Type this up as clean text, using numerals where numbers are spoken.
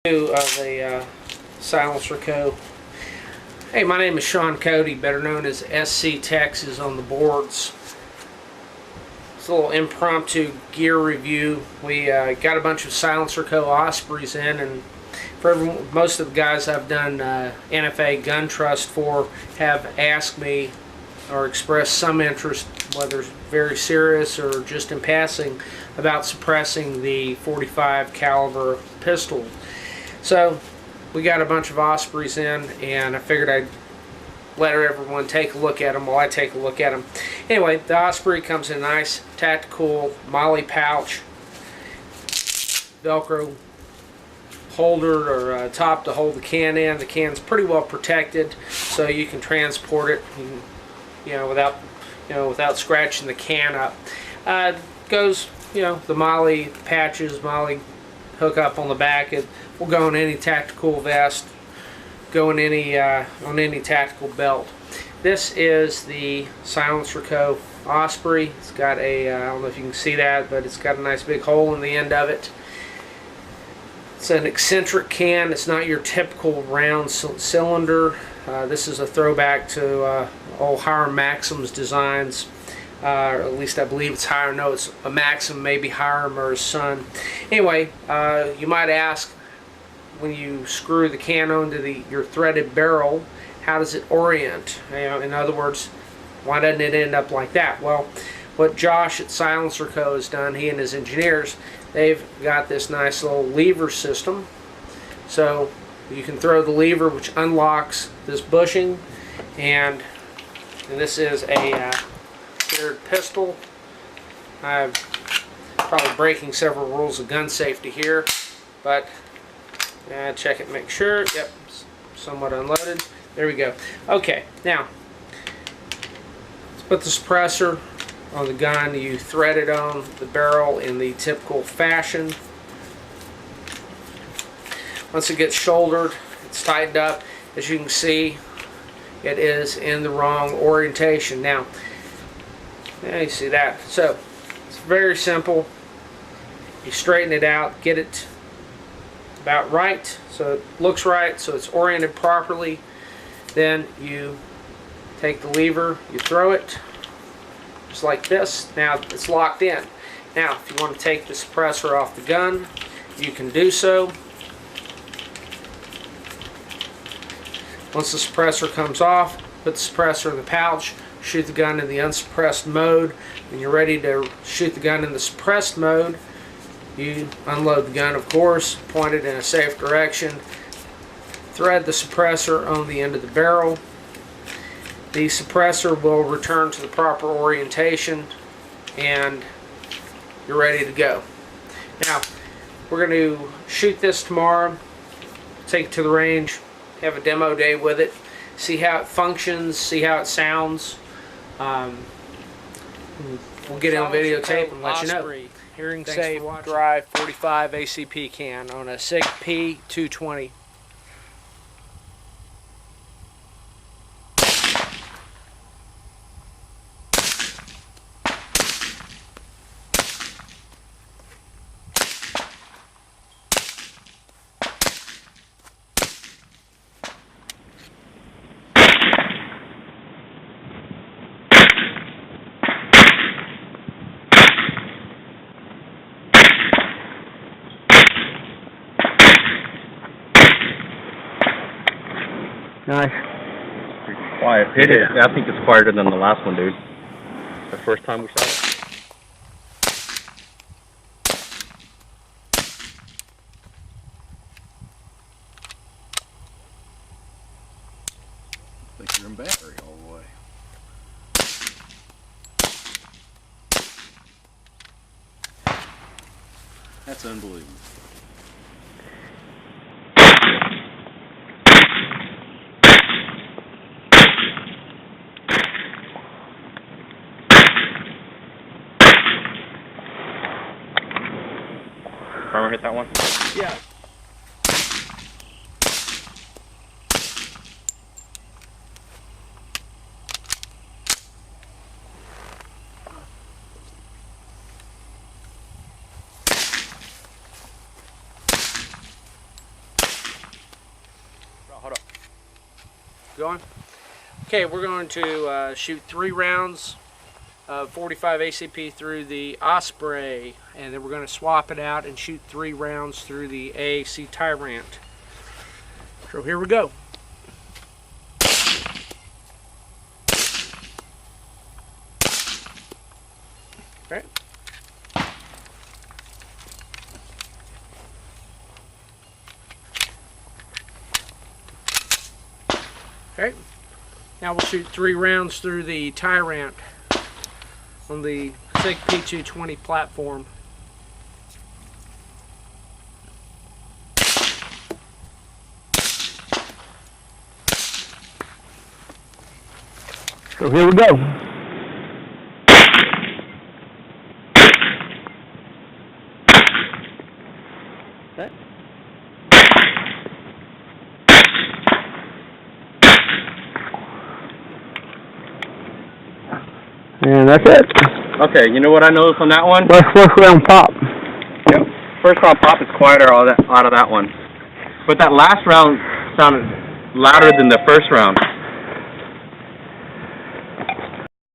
Of the Silencerco. Hey, my name is Sean Cody, better known as SC Texas on the boards. It's a little impromptu gear review. We got a bunch of Silencerco Ospreys in, and for most of the guys I've done NFA Gun Trust for have asked me or expressed some interest, whether very serious or just in passing, about suppressing the .45 caliber pistol. So we got a bunch of Ospreys in, and I figured I'd let everyone take a look at them while I take a look at them. Anyway, the Osprey comes in a nice tactical MOLLE pouch, Velcro holder or top to hold the can in. The can's pretty well protected, so you can transport it, without scratching the can up. Goes, the MOLLE patches, MOLLE hook up on the back. It will go in any tactical vest, go in any on any tactical belt. This is the Silencerco Osprey. It's got a I don't know if you can see that, but it's got a nice big hole in the end of it. It's an eccentric can. It's not your typical round cylinder. This is a throwback to old Hiram Maxim's designs. Or at least I believe it's Hiram. No, it's a Maxim, maybe Hiram or his son. Anyway, you might ask, when you screw the can onto your threaded barrel, how does it orient? In other words, why doesn't it end up like that? Well, what Josh at Silencerco has done, he and his engineers, they've got this nice little lever system. So you can throw the lever, which unlocks this bushing, and this is a pistol. I'm probably breaking several rules of gun safety here, but check it, make sure. Yep, somewhat unloaded. There we go. Okay, now let's put the suppressor on the gun. You thread it on the barrel in the typical fashion. Once it gets shouldered, it's tightened up. As you can see, it is in the wrong orientation. Now, you see that. So it's very simple. You straighten it out, get it about right, so it looks right, so it's oriented properly. Then you take the lever, you throw it just like this. Now it's locked in. Now if you want to take the suppressor off the gun, you can do so. Once the suppressor comes off, put the suppressor in the pouch, shoot the gun in the unsuppressed mode. When you're ready to shoot the gun in the suppressed mode, you unload the gun, of course, point it in a safe direction, thread the suppressor on the end of the barrel. The suppressor will return to the proper orientation, and you're ready to go. Now, we're going to shoot this tomorrow, take it to the range, have a demo day with it, see how it functions, see how it sounds. We'll get it on videotape and let you know. Hearing safe, drive 45 ACP can on a SIG P220. Nice. Pretty quiet. I think it's quieter than the last one, dude. The first time we shot it. I think you're in battery all the way. That's unbelievable. Farmer hit that one? Yeah. Going? Okay, we're going to shoot 3 rounds of 45 ACP through the Osprey, and then we're going to swap it out and shoot 3 rounds through the AAC TiRant. So here we go. All right. Okay, now we'll shoot 3 rounds through the TiRant on the SIG P220 platform. So here we go. Okay. And that's it. Okay, you know what I noticed on that one? First round pop. Yep. First round pop is quieter out of that one. But that last round sounded louder than the first round.